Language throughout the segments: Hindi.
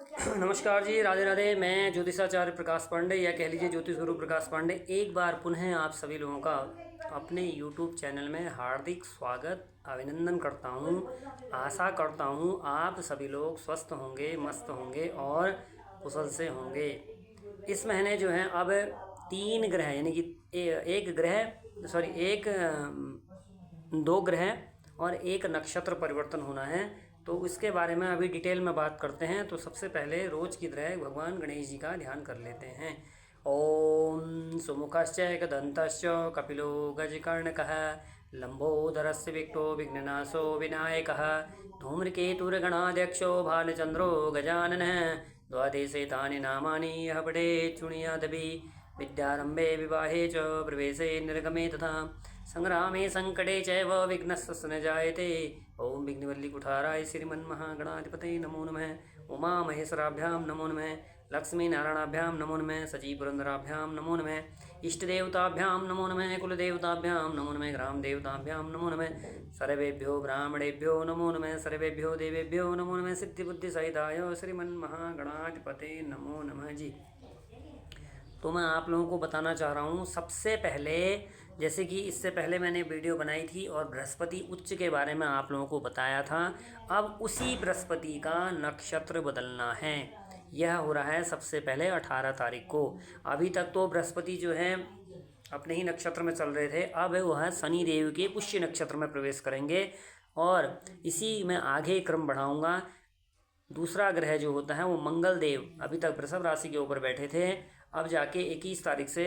नमस्कार जी, राधे राधे। मैं ज्योतिषाचार्य प्रकाश पांडे या कह लीजिए ज्योतिष गुरु प्रकाश पांडे एक बार पुनः आप सभी लोगों का अपने YouTube चैनल में हार्दिक स्वागत अभिनंदन करता हूं। आशा करता हूं आप सभी लोग स्वस्थ होंगे, मस्त होंगे और कुशल से होंगे। इस महीने जो है अब 3 ग्रह यानी कि एक ग्रह सॉरी एक 2 ग्रह और एक नक्षत्र परिवर्तन होना है। तो इसके बारे में अभी डिटेल में बात करते हैं। तो सबसे पहले रोज की तरह भगवान गणेश जी का ध्यान कर लेते हैं। ओम सुमुखश्च एकदन्तश्च कपिलो गजकर्णकः लंबोदरस्य विक्टो विघ्ननाशो विनायकः धूम्रकेतुर्गणाध्यक्षो भालचंद्रो गजाननः द्वादशे तानि नामानि यः पठेत् शृणुयादपि विद्यारंभे विवाहे च प्रवेशे निर्गमे तथा संग्रामे संकटे चैव विघ्नस्य न जायते। ओम विघ्नवल्लीकुठाराय श्रीमन्महागणाधिपतये नमो नमः। उमा महेश्वराभ्यां नमो नमः। लक्ष्मी नारायणाभ्यां नमो नमः। सची पुरंदराभ्यां नमो नमः। इष्टदेवताभ्यां नमो नमः। कुलदेवताभ्यां नमो नमः। ग्राम देवताभ्यां नमो नमः। सर्वेभ्यो ब्राह्मणेभ्यो नमो नमः। सर्वेभ्यो देवेभ्यो नमो नमः। सिद्धिबुद्धिसहिताय श्रीमन्महागणाधिपतये नमो नमः जी। तो मैं आप लोगों को बताना चाह रहा हूँ सबसे पहले, जैसे कि इससे पहले मैंने वीडियो बनाई थी और बृहस्पति उच्च के बारे में आप लोगों को बताया था। अब उसी बृहस्पति का नक्षत्र बदलना है। यह हो रहा है सबसे पहले 18 तारीख को। अभी तक तो बृहस्पति जो है अपने ही नक्षत्र में चल रहे थे, अब वह शनि देव के पुष्य नक्षत्र में प्रवेश करेंगे और इसी में आगे क्रम बढ़ाऊँगा। दूसरा ग्रह जो होता है वो मंगल देव अभी तक वृषभ राशि के ऊपर बैठे थे, अब जाके 21 तारीख से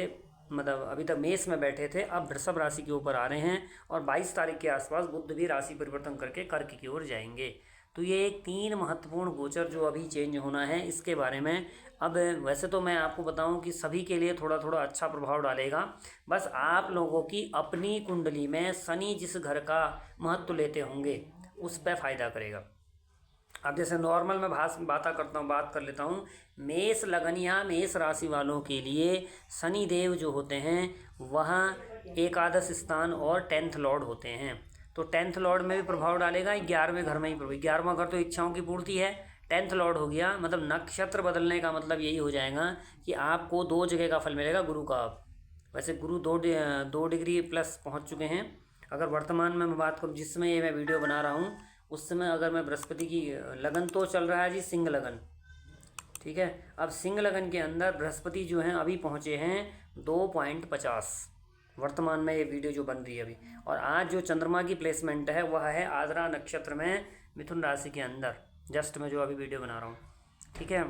मतलब अभी तक मेष में बैठे थे, अब वृषभ राशि के ऊपर आ रहे हैं और 22 तारीख के आसपास बुध भी राशि परिवर्तन करके कर्क की ओर जाएंगे। तो ये 3 महत्वपूर्ण गोचर जो अभी चेंज होना है इसके बारे में। अब वैसे तो मैं आपको बताऊं कि सभी के लिए थोड़ा थोड़ा अच्छा प्रभाव डालेगा, बस आप लोगों की अपनी कुंडली में शनि जिस घर का महत्व लेते होंगे उस पर फायदा करेगा। अब जैसे नॉर्मल मैं बात कर लेता हूँ। मेष लगन या मेष राशि वालों के लिए शनि देव जो होते हैं वह एकादश स्थान और 10th लॉर्ड होते हैं। तो 10th लॉर्ड में भी प्रभाव डालेगा, 11वें घर में ही प्रभाव। 11वां घर तो इच्छाओं की पूर्ति है, 10th लॉर्ड हो गया, मतलब नक्षत्र बदलने का मतलब यही हो जाएगा कि आपको 2 जगह का फल मिलेगा गुरु का। अब वैसे गुरु 2 डिग्री प्लस पहुँच चुके हैं। अगर वर्तमान में मैं बात करूँ जिस समय ये मैं वीडियो बना रहा हूँ उस समय अगर मैं बृहस्पति की लगन तो चल रहा है जी सिंह लगन, ठीक है। अब सिंह लगन के अंदर बृहस्पति जो हैं अभी पहुँचे हैं 2.50 वर्तमान में ये वीडियो जो बन रही है अभी। और आज जो चंद्रमा की प्लेसमेंट है वह है आद्रा नक्षत्र में मिथुन राशि के अंदर, जस्ट मैं जो अभी वीडियो बना रहा हूँ, ठीक है।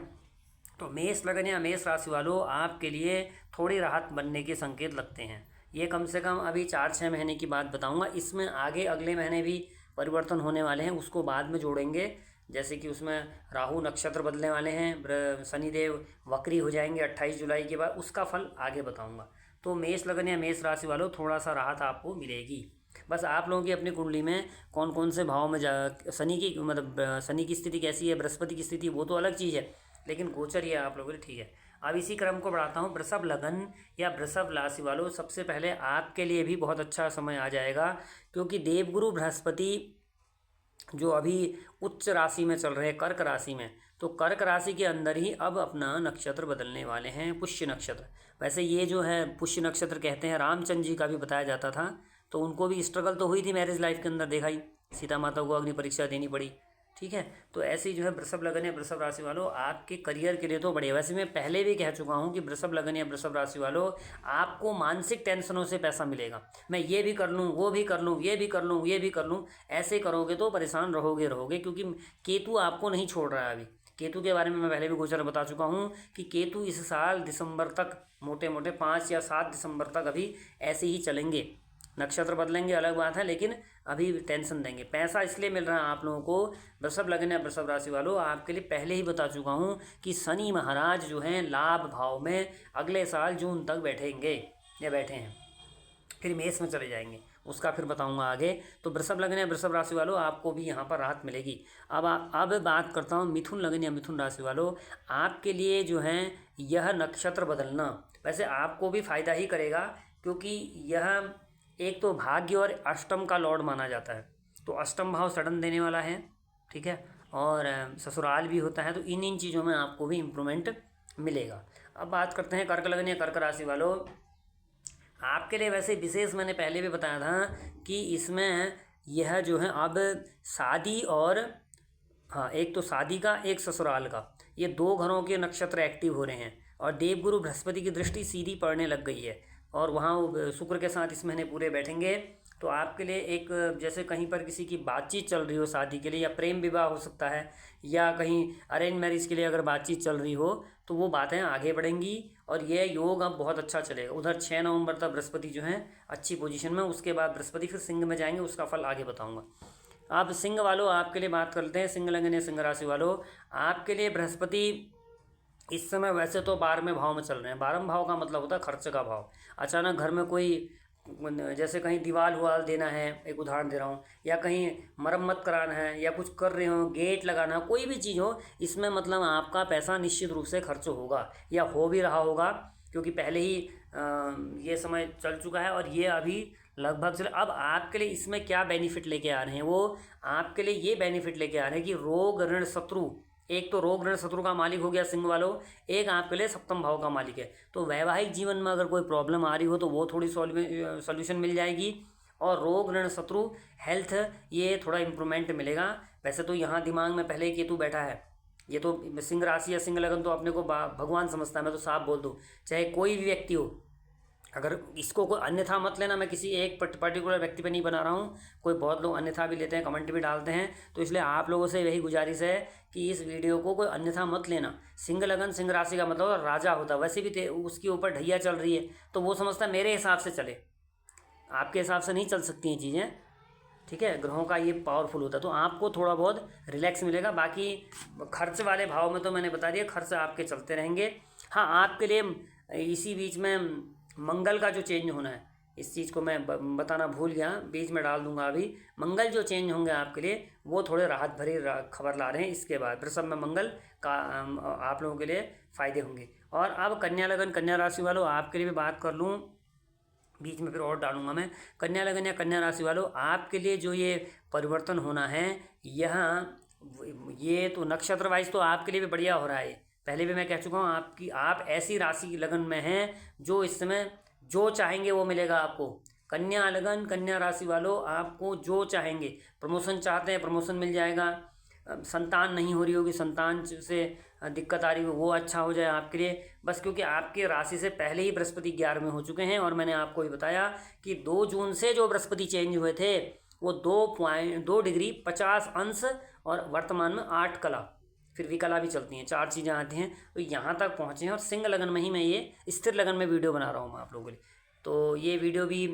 तो मेष लगन या मेष राशि वालों आपके लिए थोड़ी राहत बनने के संकेत लगते हैं। ये कम से कम अभी 4-6 महीने की बात बताऊंगा, इसमें आगे अगले महीने भी परिवर्तन होने वाले हैं, उसको बाद में जोड़ेंगे। जैसे कि उसमें राहु नक्षत्र बदलने वाले हैं, शनिदेव वक्री हो जाएंगे 28 जुलाई के बाद, उसका फल आगे बताऊंगा। तो मेष लगन या मेष राशि वालों थोड़ा सा राहत आपको मिलेगी। बस आप लोगों की अपनी कुंडली में कौन कौन से भाव में शनि की मतलब शनि की स्थिति कैसी है, बृहस्पति की स्थिति वो तो अलग चीज़ है, लेकिन गोचर ये आप लोगों के लिए ठीक है। अब इसी क्रम को बढ़ाता हूँ। वृषभ लगन या वृषभ राशि वालों सबसे पहले आपके लिए भी बहुत अच्छा समय आ जाएगा, क्योंकि देवगुरु बृहस्पति जो अभी उच्च राशि में चल रहे हैं कर्क राशि में, तो कर्क राशि के अंदर ही अब अपना नक्षत्र बदलने वाले हैं, पुष्य नक्षत्र। वैसे ये जो है पुष्य नक्षत्र कहते हैं, रामचंद्र जी का भी बताया जाता था, तो उनको भी स्ट्रगल तो हुई थी मैरिज लाइफ के अंदर, देखा ही सीता माता को अग्नि परीक्षा देनी पड़ी, ठीक है। तो ऐसे ही जो है वृषभ लगन या वृषभ राशि वालों आपके करियर के लिए तो बढ़िया। वैसे मैं पहले भी कह चुका हूँ कि वृषभ लगन या वृषभ राशि वालों आपको मानसिक टेंशनों से पैसा मिलेगा। मैं ये भी कर लूँ, वो भी कर लूँ, ये भी कर लूँ, ये भी कर लूँ, ऐसे करोगे तो परेशान रहोगे, क्योंकि केतु आपको नहीं छोड़ रहा है। अभी केतु के बारे में मैं पहले भी गोचर बता चुका हूँ कि केतु इस साल दिसंबर तक मोटे मोटे 5 या 7 दिसंबर तक अभी ऐसे ही चलेंगे। नक्षत्र बदलेंगे अलग बात है, लेकिन अभी टेंशन देंगे। पैसा इसलिए मिल रहा है आप लोगों को वृषभ लगन या वृषभ राशि वालों, आपके लिए पहले ही बता चुका हूँ कि शनि महाराज जो हैं लाभ भाव में अगले साल जून तक बैठेंगे या बैठे हैं, फिर मेष में चले जाएंगे, उसका फिर बताऊंगा आगे। तो वृषभ लगन या वृषभ राशि वालों आपको भी यहाँ पर राहत मिलेगी। अब बात करता हूँ मिथुन लगन या मिथुन राशि वालों, आपके लिए जो है यह नक्षत्र बदलना वैसे आपको भी फायदा ही करेगा, क्योंकि यह एक तो भाग्य और अष्टम का लॉर्ड माना जाता है, तो अष्टम भाव सडन देने वाला है, ठीक है। और ससुराल भी होता है, तो इन इन चीज़ों में आपको भी इम्प्रूवमेंट मिलेगा। अब बात करते हैं कर्क लगन या कर्क राशि वालों। आपके लिए वैसे विशेष मैंने पहले भी बताया था कि इसमें यह जो है अब शादी और, हाँ, एक तो शादी का, एक ससुराल का, ये दो घरों के नक्षत्र एक्टिव हो रहे हैं और देवगुरु बृहस्पति की दृष्टि सीधी पड़ने लग गई है और वहाँ वो शुक्र के साथ इस महीने पूरे बैठेंगे। तो आपके लिए एक, जैसे कहीं पर किसी की बातचीत चल रही हो शादी के लिए, या प्रेम विवाह हो सकता है, या कहीं अरेंज मैरिज के लिए अगर बातचीत चल रही हो, तो वो बातें आगे बढ़ेंगी और ये योग अब बहुत अच्छा चलेगा। उधर 6 नवंबर तक बृहस्पति जो है अच्छी पोजीशन में, उसके बाद बृहस्पति फिर सिंह में जाएंगे, उसका फल आगे बताऊंगा। आप सिंह वालों, आपके लिए बात करते हैं, सिंह लगन या सिंह राशि वालों, आपके लिए बृहस्पति इस समय वैसे तो 12वें भाव में चल रहे हैं। 12वें भाव का मतलब होता है खर्च का भाव। अचानक घर में कोई, जैसे कहीं दीवार हुआल देना है, एक उदाहरण दे रहा हूँ, या कहीं मरम्मत कराना है, या कुछ कर रहे हो, गेट लगाना, कोई भी चीज़ हो, इसमें मतलब आपका पैसा निश्चित रूप से खर्च होगा या हो भी रहा होगा, क्योंकि पहले ही ये समय चल चुका है और ये अभी लगभग चल। अब आपके लिए इसमें क्या बेनिफिट लेके आ रहे हैं, वो आपके लिए ये बेनिफिट लेके आ रहे हैं कि रोग ऋण शत्रु, एक तो रोग ऋण शत्रु का मालिक हो गया सिंह वालों, एक आपके लिए सप्तम भाव का मालिक है। तो वैवाहिक जीवन में अगर कोई प्रॉब्लम आ रही हो तो वो थोड़ी सॉल्यूशन मिल जाएगी, और रोग ऋण शत्रु हेल्थ, ये थोड़ा इम्प्रूवमेंट मिलेगा। वैसे तो यहाँ दिमाग में पहले ही केतु बैठा है, ये तो सिंह राशि या सिंह लगन तो अपने को भगवान समझता है, मैं तो साफ बोल दूँ, चाहे कोई भी व्यक्ति हो, अगर इसको कोई अन्यथा मत लेना, मैं किसी एक पर्टिकुलर व्यक्ति पे नहीं बना रहा हूँ, कोई बहुत लोग अन्यथा भी लेते हैं, कमेंट भी डालते हैं, तो इसलिए आप लोगों से यही गुजारिश है कि इस वीडियो को कोई अन्यथा मत लेना। सिंह लगन सिंह राशि का मतलब राजा होता है, वैसे भी उसके ऊपर ढैया चल रही है, तो वो समझता है मेरे हिसाब से चले, आपके हिसाब से नहीं चल सकती हैं चीज़ें, ठीक है। ग्रहों का ये पावरफुल होता है, तो आपको थोड़ा बहुत रिलैक्स मिलेगा। बाकी खर्च वाले भाव में तो मैंने बता दिया, खर्च आपके चलते रहेंगे। हाँ, आपके लिए इसी बीच में मंगल का जो चेंज होना है, इस चीज़ को मैं बताना भूल गया, बीच में डाल दूंगा अभी। मंगल जो चेंज होंगे आपके लिए, वो थोड़े राहत भरी खबर ला रहे हैं। इसके बाद वृषभ में मंगल का आप लोगों के लिए फ़ायदे होंगे। और अब कन्या लगन कन्या राशि वालों, आपके लिए भी बात कर लूँ, बीच में फिर और डालूंगा मैं। कन्या लगन या कन्या राशि वालों, आपके लिए जो ये परिवर्तन होना है, यहाँ ये तो नक्षत्र वाइज तो आपके लिए भी बढ़िया हो रहा है। पहले भी मैं कह चुका हूँ, आप ऐसी राशि लगन में हैं जो इस समय जो चाहेंगे वो मिलेगा आपको। कन्या लगन कन्या राशि वालों, आपको जो चाहेंगे, प्रमोशन चाहते हैं प्रमोशन मिल जाएगा, संतान नहीं हो रही होगी, संतान से दिक्कत आ रही हो, वो अच्छा हो जाए आपके लिए। बस क्योंकि आपके राशि से पहले ही बृहस्पति 11 में हो चुके हैं, और मैंने आपको भी बताया कि 2 जून से जो बृहस्पति चेंज हुए थे वो 2 डिग्री 50 अंश, और वर्तमान में 8 कला, फिर विकला भी चलती हैं, 4 चीज़ें आती हैं, तो यहाँ तक पहुँचे हैं। और सिंह लगन में ही मैं ये स्थिर लगन में वीडियो बना रहा हूँ मैं आप लोगों के लिए। तो ये वीडियो भी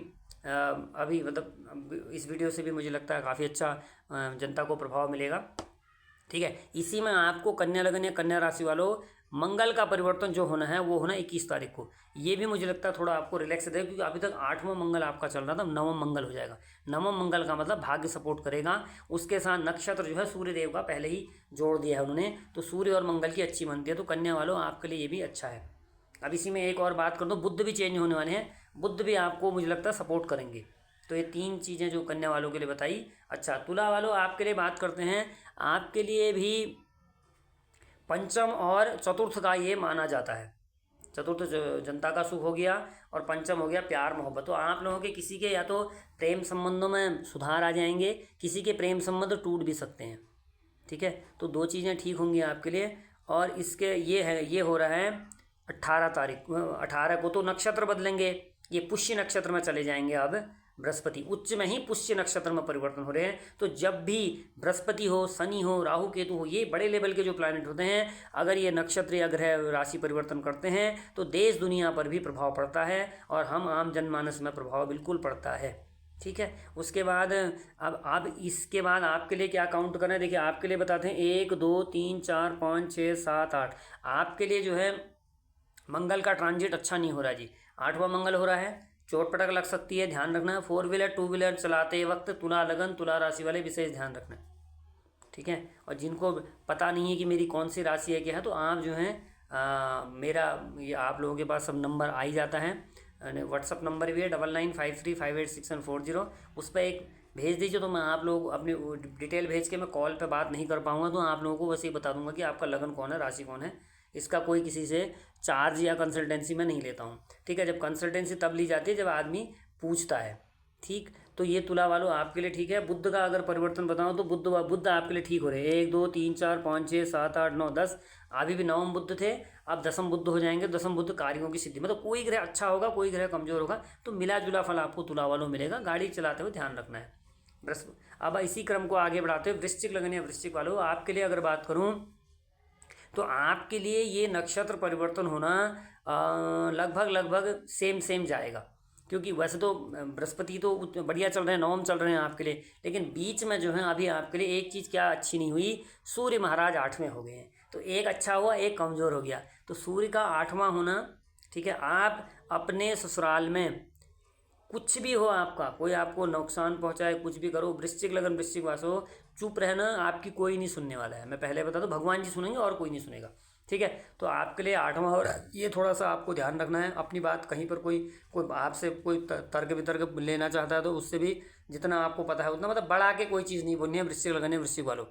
अभी मतलब इस वीडियो से भी मुझे लगता है काफ़ी अच्छा जनता को प्रभाव मिलेगा, ठीक है। इसी में आपको कन्या लगन या कन्या राशि वालों, मंगल का परिवर्तन जो होना है वो होना 21 तारीख को। ये भी मुझे लगता है थोड़ा आपको रिलैक्स देगा, क्योंकि अभी तक 8वां मंगल आपका चल रहा था, 9वां मंगल हो जाएगा। 9वां मंगल का मतलब भाग्य सपोर्ट करेगा। उसके साथ नक्षत्र जो है सूर्य देव का पहले ही जोड़ दिया है उन्होंने, तो सूर्य और मंगल की अच्छी बनती है। तो कन्या वालों, आपके लिए ये भी अच्छा है। अब इसी में एक और बात कर दो, बुध भी चेंज होने वाले हैं, बुध भी आपको मुझे लगता है सपोर्ट करेंगे। तो ये 3 चीज़ें जो कन्या वालों के लिए बताई। अच्छा, तुला वालों, आपके लिए बात करते हैं। आपके लिए भी पंचम और चतुर्थ का ये माना जाता है। चतुर्थ जनता का सुख हो गया, और पंचम हो गया प्यार मोहब्बत। तो आप लोगों के किसी के या तो प्रेम संबंधों में सुधार आ जाएंगे, किसी के प्रेम संबंध टूट भी सकते हैं, ठीक है। तो 2 चीज़ें ठीक होंगी आपके लिए। और इसके ये हो रहा है 18 को तो नक्षत्र बदलेंगे, ये पुष्य नक्षत्र में चले जाएंगे। अब बृहस्पति उच्च में ही पुष्य नक्षत्र में परिवर्तन हो रहे हैं। तो जब भी बृहस्पति हो, शनि हो, राहु केतु हो, ये बड़े लेवल के जो प्लैनेट होते हैं, अगर ये नक्षत्र या ग्रह राशि परिवर्तन करते हैं तो देश दुनिया पर भी प्रभाव पड़ता है, और हम आम जनमानस में प्रभाव बिल्कुल पड़ता है, ठीक है। उसके बाद अब इसके बाद आपके लिए क्या काउंट करना है, देखिए आपके लिए बताते हैं 1 2 3 4 5 6 7 8। आपके लिए जो है मंगल का ट्रांजिट अच्छा नहीं हो रहा जी, 8वां मंगल हो रहा है, चोट पटक लग सकती है, ध्यान रखना है। 4 व्हीलर 2 व्हीलर चलाते वक्त तुला लगन तुला राशि वाले विशेष ध्यान रखना, ठीक है। और जिनको पता नहीं है कि मेरी कौन सी राशि है क्या है, तो आप जो है मेरा ये आप लोगों के पास सब नंबर आ ही जाता है, व्हाट्सअप नंबर भी है 9953586140, उस पर एक भेज दीजिए, तो मैं आप लोग अपनी डिटेल भेज के मैं कॉल पे बात नहीं कर पाऊँगा, तो आप लोगों को बस ये बता दूंगा कि आपका लगन कौन है, राशि कौन है। इसका कोई किसी से चार्ज या कंसल्टेंसी मैं नहीं लेता हूँ, ठीक है। जब कंसल्टेंसी तब ली जाती है जब आदमी पूछता है, ठीक। तो ये तुला वालों आपके लिए ठीक है। बुद्ध का अगर परिवर्तन बताऊँ तो बुद्ध आपके लिए ठीक हो रहे हैं। 1 2 3 4 5 6 7 8 9 10, अभी भी नवम बुद्ध थे, अब दसम बुद्ध हो जाएंगे। दसम बुद्ध कार्यों की सिद्धि, मतलब कोई ग्रह अच्छा होगा, कोई ग्रह कमजोर होगा, तो मिला जुला फल आपको तुला वालों मिलेगा। गाड़ी चलाते हुए ध्यान रखना है। अब इसी क्रम को आगे बढ़ाते हुए वृश्चिक लगन या वृश्चिक वालों आपके लिए अगर बात करूं तो आपके लिए ये नक्षत्र परिवर्तन होना लगभग लगभग सेम सेम जाएगा, क्योंकि वैसे तो बृहस्पति तो बढ़िया चल रहे हैं, नवम चल रहे हैं आपके लिए, लेकिन बीच में जो है अभी आपके लिए एक चीज़ क्या अच्छी नहीं हुई, सूर्य महाराज 8वें हो गए हैं। तो एक अच्छा हुआ, एक कमज़ोर हो गया। तो सूर्य का 8वां होना, ठीक है। आप अपने ससुराल में कुछ भी हो, आपका कोई आपको नुकसान पहुंचाए, कुछ भी करो, वृश्चिक लगन वृश्चिक वासो, चुप रहना, आपकी कोई नहीं सुनने वाला है। मैं पहले बता दूं, भगवान जी सुनेंगे और कोई नहीं सुनेगा, ठीक है। तो आपके लिए 8वां हो रहा है, ये थोड़ा सा आपको ध्यान रखना है। अपनी बात कहीं पर कोई कोई आपसे कोई तर्क वितर्क लेना चाहता है तो उससे भी जितना आपको पता है उतना, मतलब बढ़ा के कोई चीज़ नहीं बोलनी है वृश्चिक लगन वृश्चिक वालों।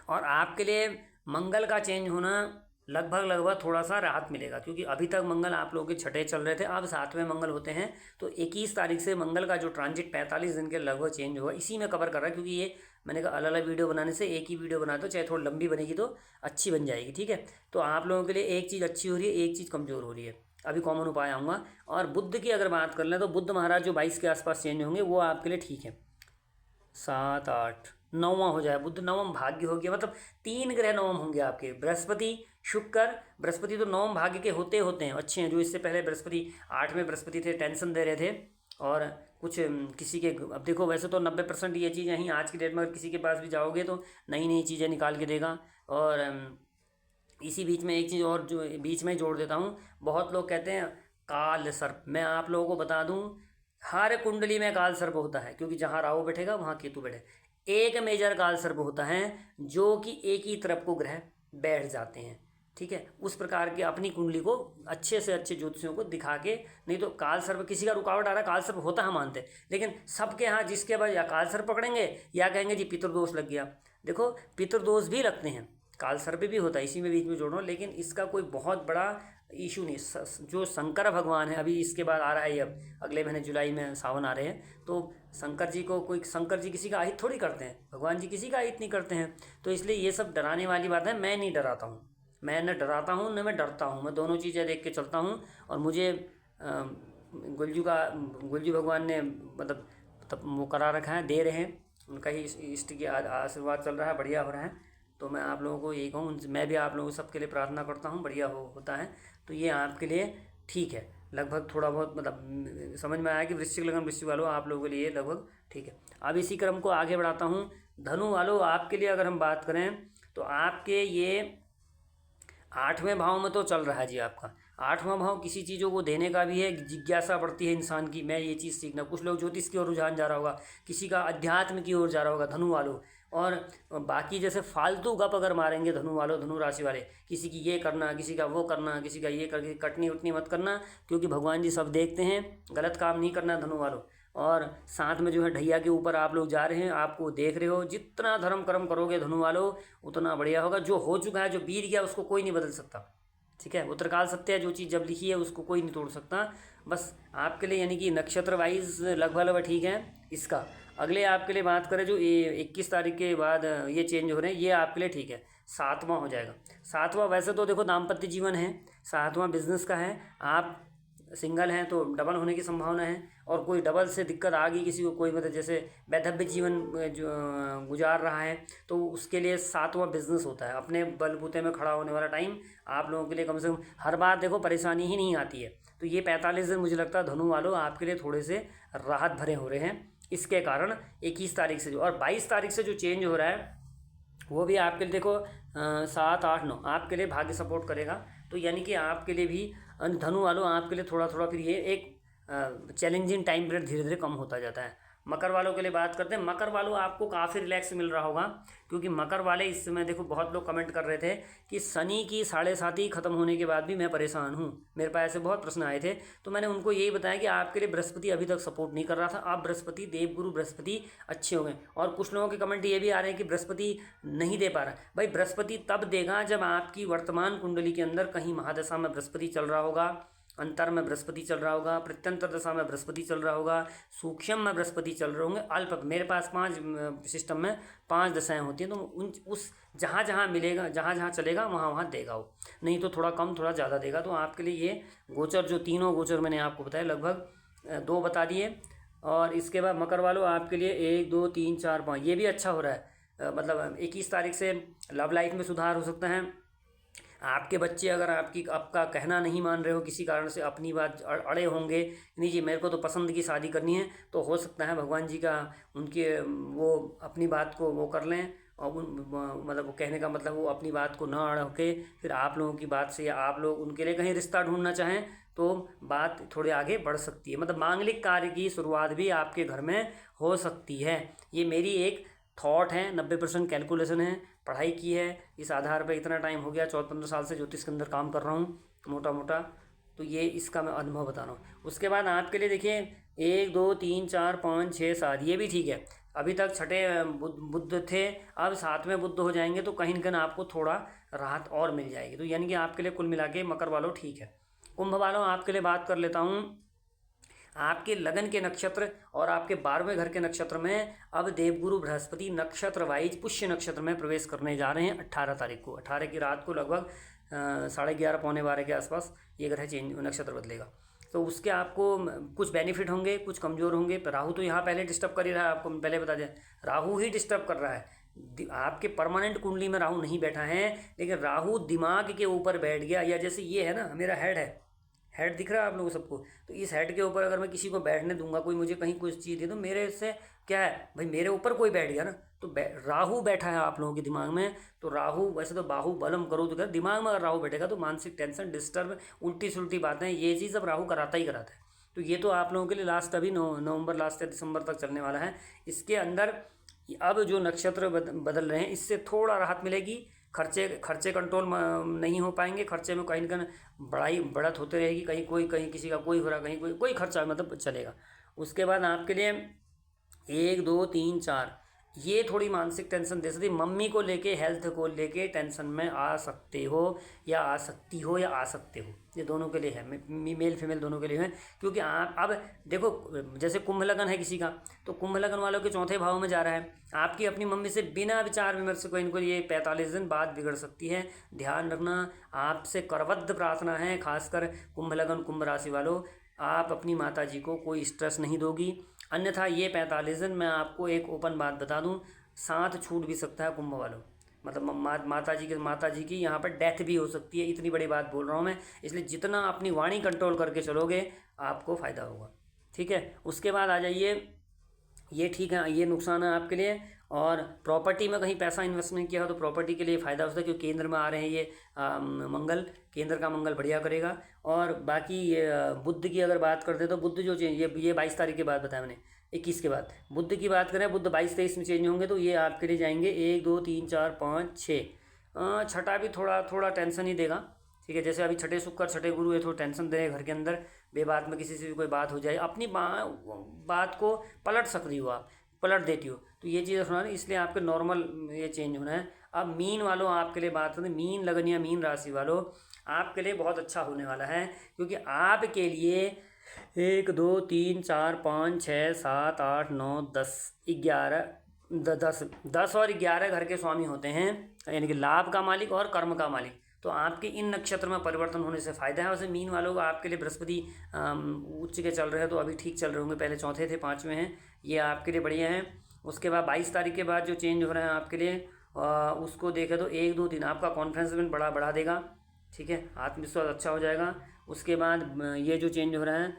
और आपके लिए मंगल का चेंज होना लगभग लगभग थोड़ा सा राहत मिलेगा, क्योंकि अभी तक मंगल आप लोगों के छठे चल रहे थे, अब 7वें मंगल होते हैं। तो 21 तारीख से मंगल का जो ट्रांजिट 45 दिन के लगभग चेंज होगा, इसी में कवर कर रहा है। क्योंकि ये मैंने कहा अलग अलग वीडियो बनाने से एक ही वीडियो बना दो, चाहे थोड़ी लंबी बनेगी तो अच्छी बन जाएगी, ठीक है। तो आप लोगों के लिए एक चीज़ अच्छी हो रही है, एक चीज़ कमज़ोर हो रही है। अभी कॉमन उपाय आऊँगा। और बुद्ध की अगर बात कर लें तो बुद्ध महाराज जो 22 के आसपास चेंज होंगे वो आपके लिए ठीक है। 7 8 9वां हो जाए बुद्ध, नवम भाग्य हो गया, मतलब 3 ग्रह नवम होंगे आपके, बृहस्पति शुक्र। बृहस्पति तो नवम भाग्य के होते होते हैं, अच्छे हैं। जो इससे पहले बृहस्पति 8वें बृहस्पति थे, टेंशन दे रहे थे। और कुछ किसी के, अब देखो वैसे तो 90% ये चीज़ें ही आज की डेट में किसी के पास भी जाओगे तो नई नई चीज़ें निकाल के देगा। और इसी बीच में एक चीज़ और जो बीच में जोड़ देता हूँ, बहुत लोग कहते हैं काल सर्प। मैं आप लोगों को बता दूँ, हर कुंडली में काल सर्प होता है, क्योंकि जहाँ राहु बैठेगा वहाँ केतु बैठे। एक मेजर काल सर्प होता है जो कि एक ही तरफ को ग्रह बैठ जाते हैं, ठीक है। उस प्रकार की अपनी कुंडली को अच्छे से अच्छे ज्योतिषियों को दिखा के, नहीं तो काल सर्प किसी का रुकावट आ रहा है, काल सर्प होता है मानते हैं, लेकिन सबके यहाँ जिसके बाद या काल सर्प पकड़ेंगे या कहेंगे जी पितृदोष लग गया। देखो पितृदोष भी लगते हैं, काल सर्प भी होता है, इसी में बीच में जोड़ रहा हूँ, लेकिन इसका कोई बहुत बड़ा इशू नहीं। जो शंकर भगवान है, अभी इसके बाद आ रहा है, अब अगले महीने जुलाई में सावन आ रहे हैं, तो शंकर जी को कोई, शंकर जी किसी का अहित थोड़ी करते हैं, भगवान जी किसी का अहित नहीं करते हैं। तो इसलिए ये सब डराने वाली बात है। मैं नहीं डराता हूँ, मैं न डराता हूँ न मैं डरता हूँ, मैं दोनों चीज़ें देख के चलता हूँ। और मुझे गुलजू भगवान ने मतलब वो करा रखा है, दे रहे हैं, उनका ही इष्ट की आशीर्वाद चल रहा है, बढ़िया हो रहा है। तो मैं आप लोगों को यही कहूँ, मैं भी आप लोगों सबके लिए प्रार्थना करता हूँ, बढ़िया होता है। तो ये आपके लिए ठीक है, लगभग थोड़ा बहुत मतलब समझ में आया कि वृश्चिक लगन वृश्चिक वालों आप लोगों के लिए लगभग ठीक है। अब इसी क्रम को आगे बढ़ाता हूँ। धनु वालों आपके लिए अगर हम बात करें तो आपके ये 8वें भाव में तो चल रहा है जी आपका। 8वां भाव किसी चीज़ों को देने का भी है, जिज्ञासा बढ़ती है इंसान की, मैं ये चीज़ सीखना। कुछ लोग ज्योतिष की ओर रुझान जा रहा होगा, किसी का अध्यात्म की ओर जा रहा होगा धनु वालों। और बाकी जैसे फालतू गप अगर मारेंगे धनु वालों, धनु राशि वाले, किसी की ये करना, किसी का वो करना, किसी का ये करके कटनी उटनी मत करना, क्योंकि भगवान जी सब देखते हैं। गलत काम नहीं करना धनु वालों। और साथ में जो है ढैया के ऊपर आप लोग जा रहे हैं, आपको देख रहे हो, जितना धर्म कर्म करोगे धनु वालों उतना बढ़िया होगा। जो हो चुका है, जो बीत गया, उसको कोई नहीं बदल सकता, ठीक है। उत्तरकाल सत्य है, जो चीज़ जब लिखी है उसको कोई नहीं तोड़ सकता। बस आपके लिए यानी कि नक्षत्र वाइज लगभग लगभग ठीक है। इसका अगले आपके लिए बात करें जो 21 तारीख के बाद ये चेंज हो रहे हैं, ये आपके लिए ठीक है। 7वां हो जाएगा। 7वां वैसे तो देखो दाम्पत्य जीवन है, 7वां बिजनेस का है। आप सिंगल हैं तो डबल होने की संभावना है, और कोई डबल से दिक्कत आ गई किसी को, कोई मतलब जैसे वैधव्य जीवन जो गुजार रहा है, तो उसके लिए 7वां बिजनेस होता है। अपने बलबूते में खड़ा होने वाला टाइम आप लोगों के लिए कम से कम हर बार देखो परेशानी ही नहीं आती है। तो ये 45 दिन मुझे लगता है धनु वालों आपके लिए थोड़े से राहत भरे हो रहे हैं इसके कारण। 21 तारीख से जो, और 22 तारीख से जो चेंज हो रहा है वो भी आपके लिए देखो 7 8 9 आपके लिए भाग्य सपोर्ट करेगा। तो यानी कि आपके लिए भी धनु वालों आपके लिए थोड़ा थोड़ा फिर ये एक चैलेंजिंग टाइम पीरियड धीरे धीरे कम होता जाता है। मकर वालों के लिए बात करते हैं। मकर वालों आपको काफ़ी रिलैक्स मिल रहा होगा, क्योंकि मकर वाले इस समय देखो बहुत लोग कमेंट कर रहे थे कि शनि की 7.5 खत्म होने के बाद भी मैं परेशान हूँ। मेरे पास ऐसे बहुत प्रश्न आए थे, तो मैंने उनको यही बताया कि आपके लिए बृहस्पति अभी तक सपोर्ट नहीं कर रहा था। आप बृहस्पति, देवगुरु बृहस्पति अच्छे हो गए। और कुछ लोगों के कमेंट ये भी आ रहे हैं कि बृहस्पति नहीं दे पा रहा। भाई बृहस्पति तब देगा जब आपकी वर्तमान कुंडली के अंदर कहीं महादशा में बृहस्पति चल रहा होगा, अंतर में बृहस्पति चल रहा होगा, प्रत्यंतर दशा में बृहस्पति चल रहा होगा, सूक्ष्म में बृहस्पति चल रहे होंगे, अल्प। मेरे पास 5 सिस्टम में 5 दशाएं होती हैं, तो उन उस जहाँ जहाँ मिलेगा, जहाँ जहाँ चलेगा वहाँ वहाँ देगा वो, नहीं तो थोड़ा कम थोड़ा ज़्यादा देगा। तो आपके लिए ये गोचर, जो तीनों गोचर मैंने आपको बताया, लगभग 2 बता दिए। और इसके बाद मकर वालों आपके लिए 1 2 3 4 5 ये भी अच्छा हो रहा है। मतलब 21 तारीख से लव लाइफ में सुधार हो सकता है। आपके बच्चे अगर आपका कहना नहीं मान रहे हो, किसी कारण से अपनी बात अड़े होंगे, नहीं जी मेरे को तो पसंद की शादी करनी है, तो हो सकता है भगवान जी का उनके वो अपनी बात को वो कर लें, और मतलब वो कहने का मतलब वो अपनी बात को ना अड़ के फिर आप लोगों की बात से, या आप लोग उनके लिए कहीं रिश्ता ढूंढना चाहें, तो बात थोड़े आगे बढ़ सकती है। मतलब मांगलिक कार्य की शुरुआत भी आपके घर में हो सकती है। ये मेरी एक थॉट है, 90% कैलकुलेशन है, पढ़ाई की है इस आधार पर। इतना टाइम हो गया, 14-15 साल से ज्योतिष के अंदर काम कर रहा हूँ मोटा मोटा, तो ये इसका मैं अनुभव बता रहा हूँ। उसके बाद आपके लिए देखिए 1 2 3 4 5 6 7 ये भी ठीक है। अभी तक छठे बुध थे, अब 7वें बुध हो जाएंगे, तो कहीं ना कहीं आपको थोड़ा राहत और मिल जाएगी। तो यानी कि आपके लिए कुल मिला के मकर वालों ठीक है। कुंभ वालों आपके लिए बात कर लेता हूँ। आपके लगन के नक्षत्र और आपके 12वें घर के नक्षत्र में अब देवगुरु बृहस्पति नक्षत्र वाइज पुष्य नक्षत्र में प्रवेश करने जा रहे हैं 18 तारीख को। 18 की रात को लगभग 11:30 पौने 12 के आसपास ये ग्रह चेंज, नक्षत्र बदलेगा। तो उसके आपको कुछ बेनिफिट होंगे, कुछ कमज़ोर होंगे। राहु तो यहाँ पहले डिस्टर्ब कर ही रहा है, आपको पहले बता दें, राहु ही डिस्टर्ब कर रहा है। आपके परमानेंट कुंडली में राहु नहीं बैठा है, लेकिन राहु दिमाग के ऊपर बैठ गया। या जैसे ये है ना, मेरा हेड है, हेड दिख रहा है आप लोगों सबको, तो इस हेड के ऊपर अगर मैं किसी को बैठने दूंगा, कोई मुझे कहीं कुछ चीज़ दे, तो मेरे से क्या है भाई, मेरे ऊपर कोई बैठ गया ना, तो राहु बैठा है आप लोगों के दिमाग में। तो राहु वैसे तो बाहु बलम करो, तो दिमाग में अगर राहु बैठेगा तो मानसिक टेंशन, डिस्टर्ब, उल्टी सुलटी बातें, ये चीज़ अब राहु कराता ही कराता है। तो ये तो आप लोगों के लिए लास्ट अभी नवंबर लास्ट या दिसंबर तक चलने वाला है। इसके अंदर अब जो नक्षत्र बदल रहे हैं, इससे थोड़ा राहत मिलेगी। खर्चे कंट्रोल नहीं हो पाएंगे, खर्चे में कहीं ना कहीं बढ़त होती रहेगी, कहीं किसी का कोई हो रहा, कहीं कोई खर्चा मतलब चलेगा। उसके बाद आपके लिए 1 2 3 4 ये थोड़ी मानसिक टेंशन दे सकती, मम्मी को लेके, हेल्थ को लेके टेंशन में आ सकते हो, या आ सकती हो, या आ सकते हो। ये दोनों के लिए है, मेल फीमेल दोनों के लिए है। क्योंकि आप अब देखो, जैसे कुंभ लगन है किसी का, तो कुंभ लगन वालों के 4थे भाव में जा रहा है। आपकी अपनी मम्मी से बिना विचार विमर्श को इनको ये 45 दिन बात बिगड़ सकती है। ध्यान रखना, आपसे करबद्ध प्रार्थना है, खासकर कुंभ लगन कुंभ राशि वालों, आप अपनी माता जी को कोई स्ट्रेस नहीं दोगी। अन्यथा ये 45 दिन, मैं आपको एक ओपन बात बता दूं, साथ छूट भी सकता है कुंभ वालों। मतलब माता जी की यहाँ पर डेथ भी हो सकती है, इतनी बड़ी बात बोल रहा हूँ मैं। इसलिए जितना अपनी वाणी कंट्रोल करके चलोगे आपको फ़ायदा होगा, ठीक है। उसके बाद आ जाइए, ये ठीक है, ये नुकसान है आपके लिए। और प्रॉपर्टी में कहीं पैसा इन्वेस्टमेंट किया हो तो प्रॉपर्टी के लिए फ़ायदा होता है, क्योंकि केंद्र में आ रहे हैं ये मंगल, केंद्र का मंगल बढ़िया करेगा। और बाकी ये बुध की अगर बात करते तो बुध जो चेंज, ये 22 तारीख के बाद बताया मैंने, 21 के बाद बुध की बात करें, बुध 22-23 में चेंज होंगे, तो ये आपके लिए जाएंगे 1 2 3 4 5 6। छठा भी थोड़ा टेंशन ही देगा, ठीक है। जैसे अभी छठे शुक्र छठे गुरु है, थोड़ा टेंशन दे घर के अंदर, बेबात में किसी से भी कोई बात हो जाए, अपनी बात को पलट सकती हो आप, पलट देती हो, तो ये चीज़ सुना, इसलिए आपके नॉर्मल ये चेंज होना है। अब मीन वालों आपके लिए बात करें, मीन लगन या मीन राशि वालों आपके लिए बहुत अच्छा होने वाला है, क्योंकि आपके लिए 1 2 3 4 5 6 7 8 9 10 11 10 और 11 घर के स्वामी होते हैं, यानी कि लाभ का मालिक और कर्म का मालिक। तो आपके इन नक्षत्र में परिवर्तन होने से फ़ायदा है। वैसे मीन वालों को आपके लिए बृहस्पति उच्च के चल रहे हैं, तो अभी ठीक चल रहे होंगे, पहले 4थे थे 5वें हैं, ये आपके लिए बढ़िया हैं। उसके बाद 22 तारीख के बाद जो चेंज हो रहे हैं आपके लिए, उसको देखें तो 1 2 3 आपका कॉन्फिडेंस लेवल बढ़ा देगा, ठीक है, आत्मविश्वास अच्छा हो जाएगा। उसके बाद ये जो चेंज हो रहा है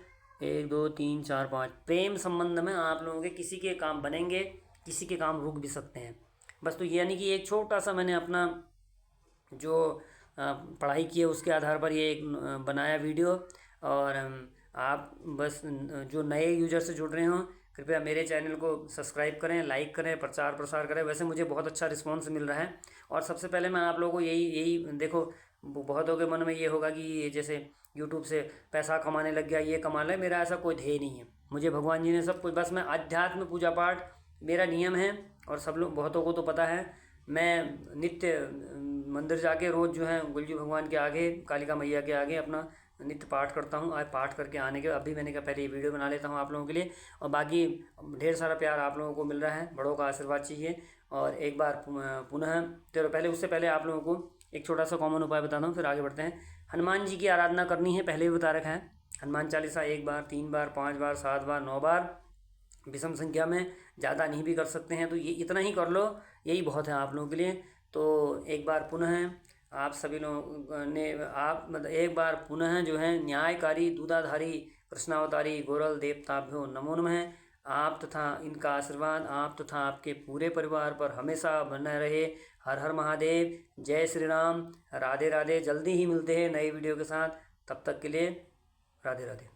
1 2 3 4 5, प्रेम संबंध में आप लोगों के किसी के काम बनेंगे, किसी के काम रुक भी सकते हैं बस। तो यानी कि एक छोटा सा मैंने अपना जो पढ़ाई की है उसके आधार पर ये एक बनाया वीडियो। और आप बस जो नए यूजर से जुड़ रहे हों, कृपया मेरे चैनल को सब्सक्राइब करें, लाइक करें, प्रचार प्रसार करें। वैसे मुझे बहुत अच्छा रिस्पॉन्स मिल रहा है। और सबसे पहले मैं आप लोगों को यही यही देखो, बहुतों के मन में ये होगा कि ये जैसे यूट्यूब से पैसा कमाने लग गया, ये कमा ले। मेरा ऐसा कोई ध्येय नहीं है। मुझे भगवान जी ने सब कुछ, बस मैं अध्यात्म पूजा पाठ मेरा नियम है। और सब लोग, बहुतों को तो पता है, मैं नित्य मंदिर जाके रोज़ जो है गुलजू भगवान के आगे, कालिका मैया के आगे अपना नित्य पाठ करता हूँ। आज पाठ करके आने के अभी मैंने कहा पहले ये वीडियो बना लेता हूँ आप लोगों के लिए। और बाकी ढेर सारा प्यार आप लोगों को मिल रहा है, बड़ों का आशीर्वाद चाहिए। और एक बार पुनः, चलो पहले उससे पहले आप लोगों को एक छोटा सा कॉमन उपाय बताता हूँ, फिर आगे बढ़ते हैं। हनुमान जी की आराधना करनी है, पहले भी बता रखा है। हनुमान चालीसा 1 बार, 3 बार, 5 बार, 7 बार, 9 बार, विषम संख्या में, ज़्यादा नहीं भी कर सकते हैं तो ये इतना ही कर लो, यही बहुत है आप लोगों के लिए। तो एक बार पुनः आप सभी लोगों ने, आप मतलब एक बार पुनः जो है, न्यायकारी दूधाधारी कृष्णावतारी गोरल देवताभ्यो नमो नमः। आप तथा इनका आशीर्वाद आप तथा आपके पूरे परिवार पर हमेशा बना रहे। हर हर महादेव, जय श्री राम, राधे राधे। जल्दी ही मिलते हैं नए वीडियो के साथ, तब तक के लिए राधे राधे।